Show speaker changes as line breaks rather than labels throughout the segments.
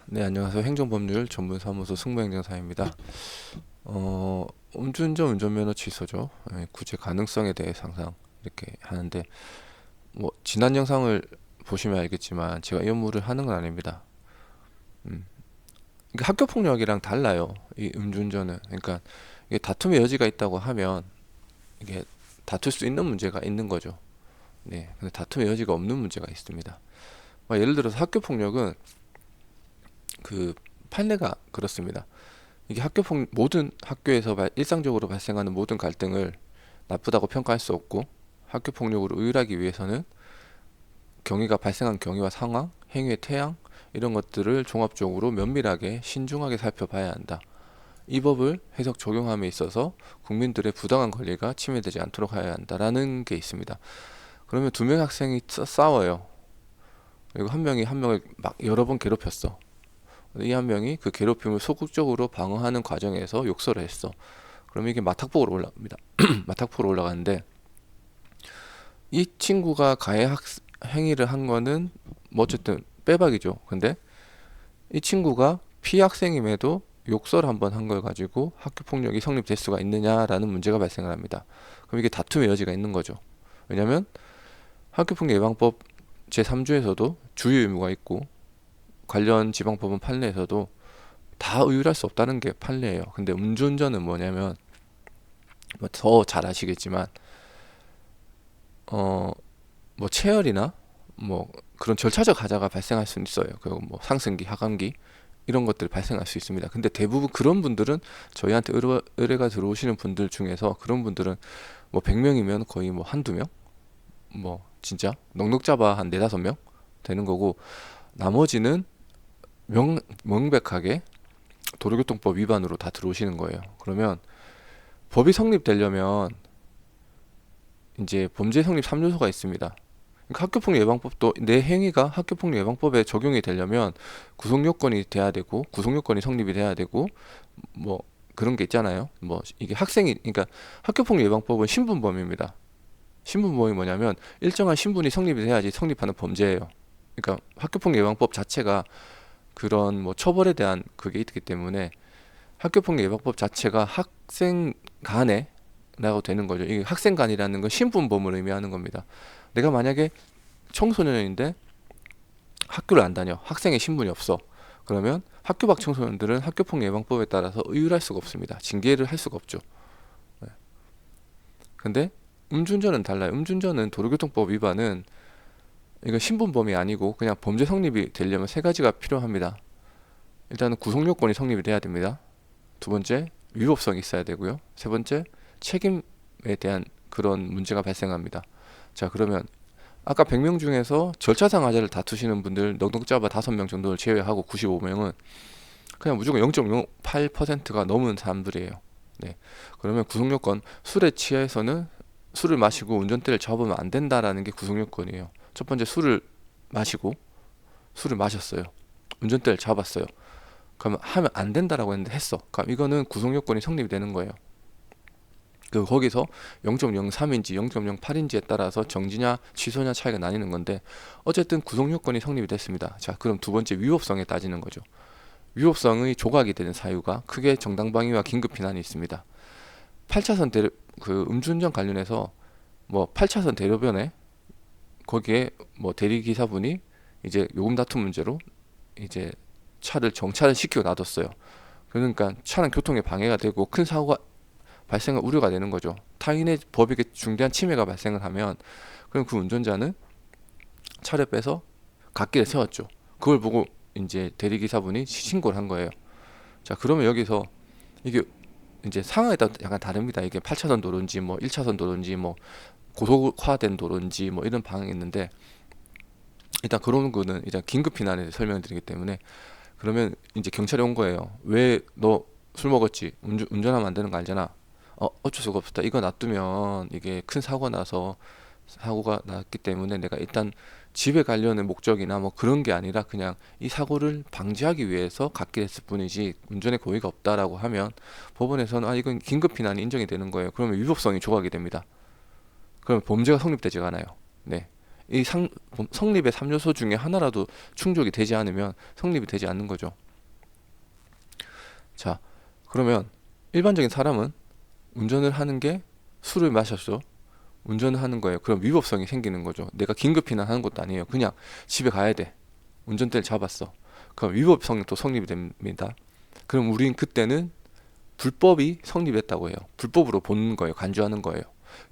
네, 안녕하세요. 행정법률 전문사무소 승무행정사입니다. 음주운전 운전면허 취소죠. 예, 구제 가능성에 대해서 항상 이렇게 하는데, 지난 영상을 보시면 알겠지만 제가 이 업무를 하는 건 아닙니다. 음, 이게 학교 폭력이랑 달라요. 이 음주운전은. 그러니까 이게 다툼의 여지가 있다고 하면 이게 다툴 수 있는 문제가 있는 거죠. 네, 근데 다툼의 여지가 없는 문제가 있습니다. 예를 들어서 학교 폭력은 그 판례가 그렇습니다. 이게 모든 학교에서 일상적으로 발생하는 모든 갈등을 나쁘다고 평가할 수 없고, 학교 폭력으로 의율하기 위해서는 경위가 발생한 경위와 상황, 행위의 태양 이런 것들을 종합적으로 면밀하게 신중하게 살펴봐야 한다. 이 법을 해석 적용함에 있어서 국민들의 부당한 권리가 침해되지 않도록 해야 한다라는 게 있습니다. 그러면 두 명의 학생이 싸워요. 그리고 한 명이 한 명을 막 여러 번 괴롭혔어. 이 한 명이 그 괴롭힘을 소극적으로 방어하는 과정에서 욕설을 했어. 그럼 이게 마탁폭으로 올라갑니다. 마탁폭으로 올라가는데, 이 친구가 행위를 한 거는 뭐 어쨌든 빼박이죠. 근데 이 친구가 피학생임에도 욕설 한번 한 걸 가지고 학교 폭력이 성립될 수가 있느냐라는 문제가 발생을 합니다. 그럼 이게 다툼의 여지가 있는 거죠. 왜냐하면 학교폭력 예방법 제3조에서도 주의 의무가 있고, 관련 지방법원 판례에서도 다 의율할 수 없다는 게 판례예요. 근데 음주운전은 뭐냐면, 더 잘 아시겠지만 어 체열이나 그런 절차적 하자가 발생할 수는 있어요. 그리고 상승기, 하강기 이런 것들이 발생할 수 있습니다. 근데 대부분 그런 분들은 저희한테 의뢰가 들어오시는 분들 중에서 그런 분들은 100명이면 거의 한두 명? 진짜 넉넉 잡아 한 네다섯 명 되는 거고, 나머지는 명백하게 도로교통법 위반으로 다 들어오시는 거예요. 그러면 법이 성립되려면 이제 범죄 성립 3요소가 있습니다. 그러니까 학교폭력 예방법도 내 행위가 학교폭력 예방법에 적용이 되려면 구속 요건이 돼야 되고, 구속 요건이 성립이 돼야 되고, 뭐 그런 게 있잖아요. 이게 그러니까 학교폭력 예방법은 신분범입니다. 신분범이 뭐냐면 일정한 신분이 성립이 돼야지 성립하는 범죄예요. 그러니까 학교폭력 예방법 자체가 그런 처벌에 대한 그게 있기 때문에 학교폭력 예방법 자체가 학생 간에 라고 되는 거죠. 이게 학생 간이라는 건 신분범을 의미하는 겁니다. 내가 만약에 청소년인데 학교를 안 다녀. 학생의 신분이 없어. 그러면 학교 밖 청소년들은 학교폭력 예방법에 따라서 의율할 수가 없습니다. 징계를 할 수가 없죠. 네. 근데 음주운전은 달라요. 음주운전은 도로교통법 위반은 이건 신분범이 아니고 그냥 범죄 성립이 되려면 세 가지가 필요합니다. 일단은 구속 요건이 성립이 돼야 됩니다. 두 번째, 위법성이 있어야 되고요. 세 번째, 책임에 대한 그런 문제가 발생합니다. 자, 그러면 아까 100명 중에서 절차상 하자를 다투시는 분들 넉넉 잡아 5명 정도를 제외하고 95명은 그냥 무조건 0.08%가 넘은 사람들이에요. 네. 그러면 구속요건, 술에 취해서는 술을 마시고 운전대를 잡으면 안 된다라는 게 구속요건이에요. 첫 번째, 마시고 술을 마셨어요. 운전대를 잡았어요. 그러면 하면 안 된다라고 했는데 했어. 그럼 이거는 구속요건이 성립이 되는 거예요. 거기서 0.03인지 0.08인지에 따라서 정지냐 취소냐 차이가 나뉘는 건데, 어쨌든 구속 요건이 성립이 됐습니다. 자, 그럼 두 번째, 위법성에 따지는 거죠. 위법성의 조각이 되는 사유가 크게 정당방위와 긴급피난이 있습니다. 8차선 음주운전 관련해서 8차선 대로변에 거기에 대리기사분이 이제 요금 다툼 문제로 이제 차를 정차를 시키고 놔뒀어요. 그러니까 차는 교통에 방해가 되고 큰 사고가 발생할 우려가 되는 거죠. 타인의 법익에 중대한 침해가 발생을 하면, 그럼 그 운전자는 차를 빼서 갓길에 세웠죠. 그걸 보고 이제 대리기사분이 신고를 한 거예요. 자, 그러면 여기서 이게 이제 상황에 따라 약간 다릅니다. 이게 8차선 도로인지 1차선 도로인지 고속화된 도로인지 이런 방향이 있는데, 일단 그런 거는 일단 긴급 피난에 설명드리기 때문에, 그러면 이제 경찰이 온 거예요. 왜 너 술 먹었지? 운전하면 안 되는 거 알잖아. 어쩔 수가 없었다. 이거 놔두면 이게 큰 사고가 났기 때문에 내가 일단 집에 가려는 목적이나 그런 게 아니라 그냥 이 사고를 방지하기 위해서 갓길 했을 뿐이지 운전에 고의가 없다라고 하면, 법원에서는 이건 긴급 피난이 인정이 되는 거예요. 그러면 위법성이 조각이 됩니다. 그러면 범죄가 성립되지가 않아요. 네. 성립의 3요소 중에 하나라도 충족이 되지 않으면 성립이 되지 않는 거죠. 자, 그러면 일반적인 사람은 운전을 하는 게 술을 마셨죠. 운전을 하는 거예요. 그럼 위법성이 생기는 거죠. 내가 긴급히나 하는 것도 아니에요. 그냥 집에 가야 돼. 운전대를 잡았어. 그럼 위법성이 또 성립이 됩니다. 그럼 우린 그때는 불법이 성립했다고 해요. 불법으로 보는 거예요. 간주하는 거예요.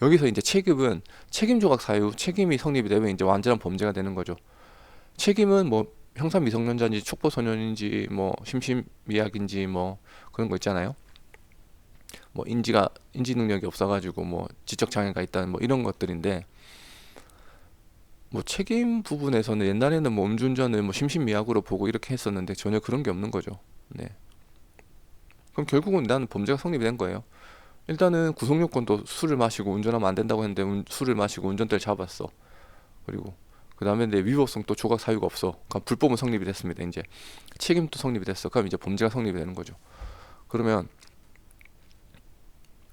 여기서 이제 책임은 책임조각 사유, 책임이 성립이 되면 이제 완전한 범죄가 되는 거죠. 책임은 뭐 형사 미성년자인지 촉법 소년인지 뭐 심신미약인지 뭐 그런 거 있잖아요. 뭐 인지 능력이 없어가지고 뭐 지적 장애가 있다는 뭐 이런 것들인데, 뭐 책임 부분에서는 옛날에는 뭐 음주운전을 뭐 심신미약으로 보고 이렇게 했었는데 전혀 그런 게 없는 거죠. 네. 그럼 결국은 나는 범죄가 성립이 된 거예요. 일단은 구속요건도 술을 마시고 운전하면 안 된다고 했는데 술을 마시고 운전대를 잡았어. 그리고 그 다음에 내 위법성 또 조각 사유가 없어. 그럼 불법은 성립이 됐습니다. 이제 책임도 성립이 됐어. 그럼 이제 범죄가 성립이 되는 거죠. 그러면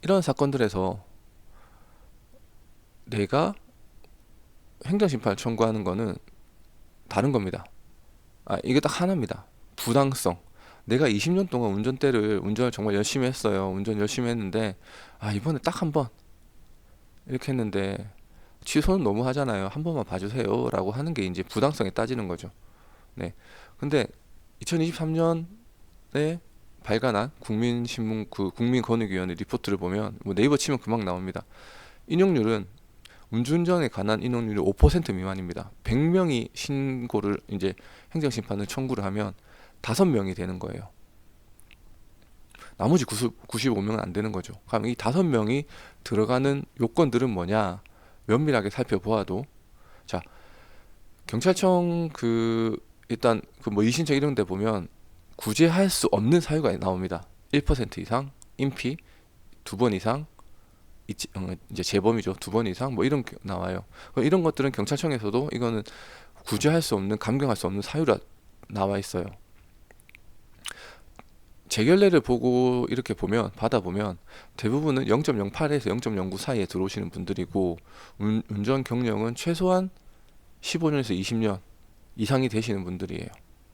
이런 사건들에서 내가 행정심판을 청구하는 거는 다른 겁니다. 이게 딱 하나입니다. 부당성. 내가 20년 동안 운전을 정말 열심히 했어요. 운전 열심히 했는데 이번에 딱 한 번 이렇게 했는데 취소는 너무 하잖아요. 한 번만 봐주세요 라고 하는 게 이제 부당성에 따지는 거죠. 네. 근데 2023년에 발간한 국민신문 그 국민권익위원회 리포트를 보면 뭐 네이버 치면 금방 나옵니다. 인용률은 음주운전에 관한 인용률이 5% 미만입니다. 100명이 신고를 이제 행정심판을 청구를 하면 5명이 되는 거예요. 나머지 95명은 안 되는 거죠. 그럼 이 5명이 들어가는 요건들은 뭐냐? 면밀하게 살펴보아도, 자, 경찰청 일단 뭐 이신청 이런 데 보면 구제할 수 없는 사유가 나옵니다. 1% 이상, 인피, 2번 이상, 이제 재범이죠. 2번 이상 뭐 이런 게 나와요. 이런 것들은 경찰청에서도 이거는 구제할 수 없는, 감경할 수 없는 사유라 나와 있어요. 재결례를 보고 이렇게 받아보면 대부분은 0.08에서 0.09 사이에 들어오시는 분들이고, 운전 경력은 최소한 15년에서 20년 이상이 되시는 분들이에요.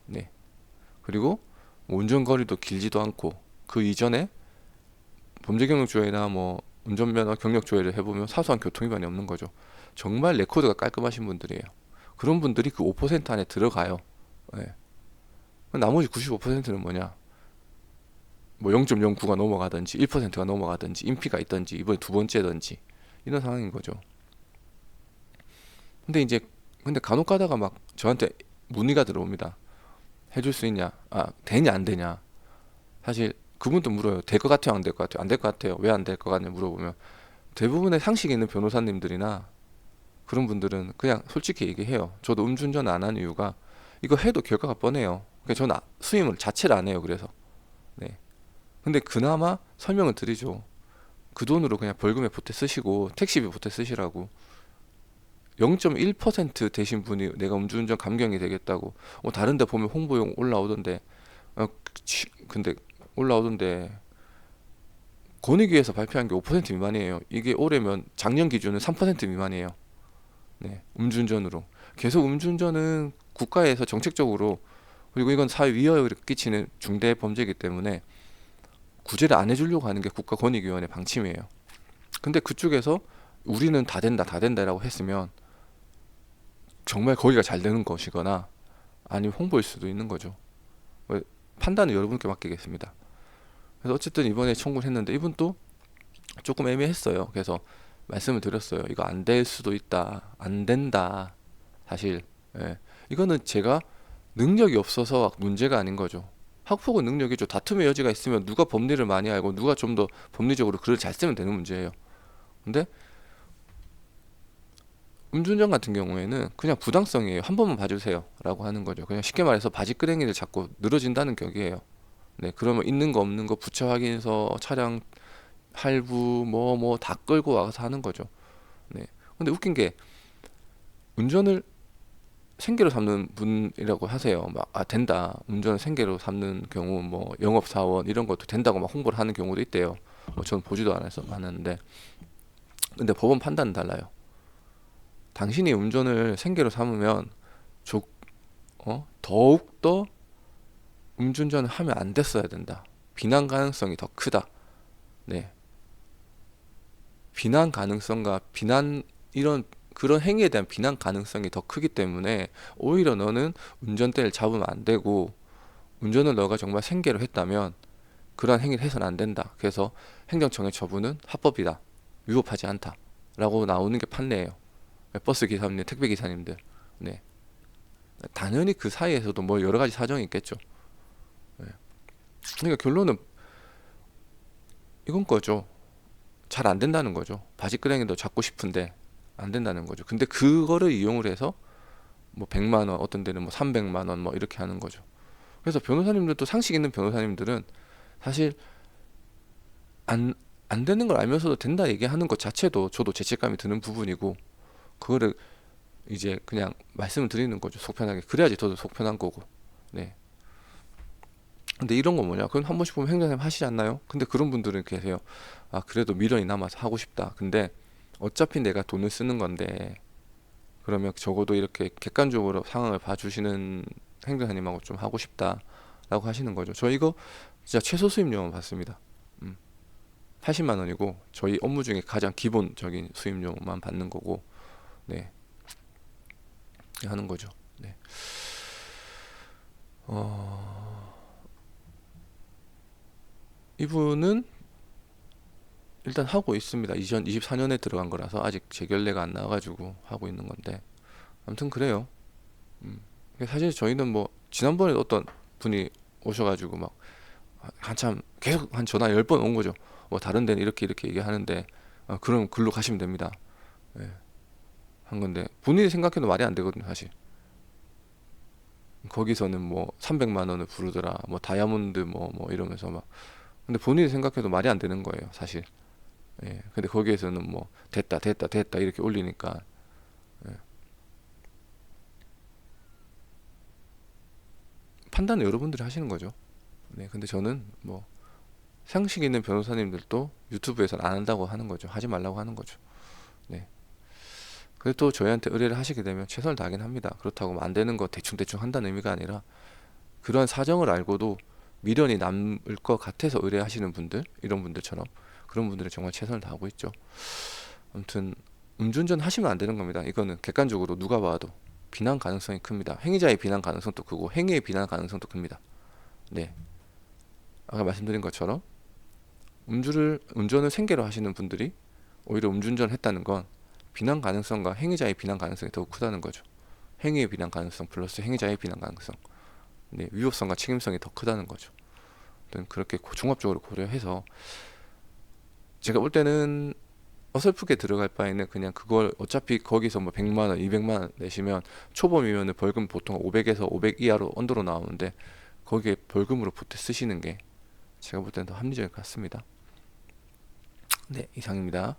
네. 그리고 뭐 운전 거리도 길지도 않고, 그 이전에 범죄 경력 조회나 뭐 운전면허 경력 조회를 해보면 사소한 교통위반이 없는 거죠. 정말 레코드가 깔끔하신 분들이에요. 그런 분들이 그 5% 안에 들어가요. 네. 나머지 95%는 뭐냐? 뭐 0.09가 넘어가든지 1%가 넘어가든지 인피가 있든지 이번에 2번째든지 이런 상황인 거죠. 근데 간혹 가다가 막 저한테 문의가 들어옵니다. 해줄 수 있냐? 되냐 안 되냐? 사실 그분도 물어요. 될 것 같아요, 안 될 것 같아요? 안 될 것 같아요. 왜 안 될 것 같냐 물어보면 대부분의 상식 있는 변호사님들이나 그런 분들은 그냥 솔직히 얘기해요. 저도 음주운전 안 한 이유가 이거 해도 결과가 뻔해요. 그러니까 저는 수임을 자체를 안 해요. 그래서 네. 근데 그나마 설명을 드리죠. 그 돈으로 그냥 벌금에 보태 쓰시고 택시비 보태 쓰시라고. 0.1% 되신 분이 내가 음주운전 감경이 되겠다고 다른 데 보면 홍보용 올라오던데, 근데 올라오던데 권익위에서 발표한 게 5% 미만이에요. 이게 올해면 작년 기준은 3% 미만이에요. 네, 음주운전으로. 계속 음주운전은 국가에서 정책적으로, 그리고 이건 사회 위협을 끼치는 중대 범죄이기 때문에 구제를 안 해주려고 하는 게 국가권익위원회 방침이에요. 근데 그쪽에서 우리는 다 된다 라고 했으면 정말 거기가 잘 되는 것이거나 아니면 홍보일 수도 있는 거죠. 판단은 여러분께 맡기겠습니다. 그래서 어쨌든 이번에 청구를 했는데 이분도 조금 애매했어요. 그래서 말씀을 드렸어요. 이거 안 될 수도 있다, 안 된다. 사실 이거는 제가 능력이 없어서 문제가 아닌 거죠. 학폭은 능력이죠. 다툼의 여지가 있으면 누가 법리를 많이 알고 누가 좀 더 법리적으로 글을 잘 쓰면 되는 문제예요. 근데 음주운전 같은 경우에는 그냥 부당성이에요. 한 번만 봐주세요 라고 하는 거죠. 그냥 쉽게 말해서 바지끄레기를 잡고 늘어진다는 격이에요. 네, 그러면 있는 거 없는 거 부처 확인서, 차량 할부 뭐 다 끌고 와서 하는 거죠. 네. 근데 웃긴 게 운전을 생계로 삼는 분이라고 하세요. 막 된다. 운전을 생계로 삼는 경우 뭐 영업사원 이런 것도 된다고 막 홍보를 하는 경우도 있대요. 저는 보지도 않았는데, 근데 법원 판단은 달라요. 당신이 운전을 생계로 삼으면 조, 더욱더 음주운전을 하면 안 됐어야 된다. 비난 가능성이 더 크다. 네. 비난 가능성과 이런 그런 행위에 대한 비난 가능성이 더 크기 때문에 오히려 너는 운전대를 잡으면 안 되고, 운전을 너가 정말 생계로 했다면 그러한 행위를 해서는 안 된다. 그래서 행정청의 처분은 합법이다. 위법하지 않다. 라고 나오는 게 판례예요. 버스 기사님, 택배 기사님들. 네. 당연히 그 사이에서도 뭐 여러 가지 사정이 있겠죠. 네. 그러니까 결론은 이건 거죠. 잘 안 된다는 거죠. 바지끄레기도 잡고 싶은데 안 된다는 거죠. 근데 그거를 이용을 해서 뭐 100만 원, 어떤 데는 뭐 300만 원 뭐 이렇게 하는 거죠. 그래서 변호사님들도, 상식 있는 변호사님들은 사실 안, 안 되는 걸 알면서도 된다 얘기하는 것 자체도 저도 죄책감이 드는 부분이고, 그거를 이제 그냥 말씀을 드리는 거죠. 속편하게. 그래야지 저도 속편한 거고. 네. 근데 이런 거 뭐냐? 그럼 한 번씩 보면 행정님 하시지 않나요? 근데 그런 분들은 계세요. 아, 그래도 미련이 남아서 하고 싶다. 근데 어차피 내가 돈을 쓰는 건데, 그러면 적어도 이렇게 객관적으로 상황을 봐주시는 행정사님하고 좀 하고 싶다라고 하시는 거죠. 저 이거 진짜 최소 수임료만 받습니다. 80만 원이고 저희 업무 중에 가장 기본적인 수임료만 받는 거고, 네, 하는 거죠. 네. 이분은 일단 하고 있습니다. 2024년에 들어간 거라서 아직 재결례가 안 나와가지고 하고 있는 건데, 아무튼 그래요. 사실 저희는 뭐 지난번에 어떤 분이 오셔가지고 막 한참 계속 한 전화 10번 온 거죠. 뭐 다른 데는 이렇게 이렇게 얘기하는데, 그럼 글로 가시면 됩니다. 예, 한 건데 본인이 생각해도 말이 안 되거든요, 사실. 거기서는 뭐 300만 원을 부르더라, 뭐 다이아몬드 뭐 이러면서 막. 근데 본인이 생각해도 말이 안 되는 거예요, 사실. 예, 근데 거기에서는 뭐 됐다 됐다 됐다 이렇게 올리니까, 예, 판단은 여러분들이 하시는 거죠. 네, 근데 저는 뭐 상식 있는 변호사님들도 유튜브에서는 안 한다고 하는 거죠. 하지 말라고 하는 거죠. 네. 그래도 또 저희한테 의뢰를 하시게 되면 최선을 다하긴 합니다. 그렇다고 뭐안 되는 거 대충대충 한다는 의미가 아니라, 그러한 사정을 알고도 미련이 남을 것 같아서 의뢰하시는 분들, 이런 분들처럼 그런 분들은 정말 최선을 다하고 있죠. 아무튼 음주운전 하시면 안 되는 겁니다. 이거는 객관적으로 누가 봐도 비난 가능성이 큽니다. 행위자의 비난 가능성도 크고 행위의 비난 가능성도 큽니다. 네. 아까 말씀드린 것처럼 운전을 생계로 하시는 분들이 오히려 음주운전을 했다는 건 비난 가능성과 행위자의 비난 가능성이 더욱 크다는 거죠. 행위의 비난 가능성 플러스 행위자의 비난 가능성. 네, 위법성과 책임성이 더 크다는 거죠. 그렇게 종합적으로 고려해서 제가 볼 때는 어설프게 들어갈 바에는 그냥 그걸 어차피 거기서 뭐 100만 원, 200만 원 내시면 초범이면 벌금 보통 500에서 500 이하로 언더로 나오는데, 거기에 벌금으로 보태 쓰시는 게 제가 볼 때는 더 합리적일 것 같습니다. 네, 이상입니다.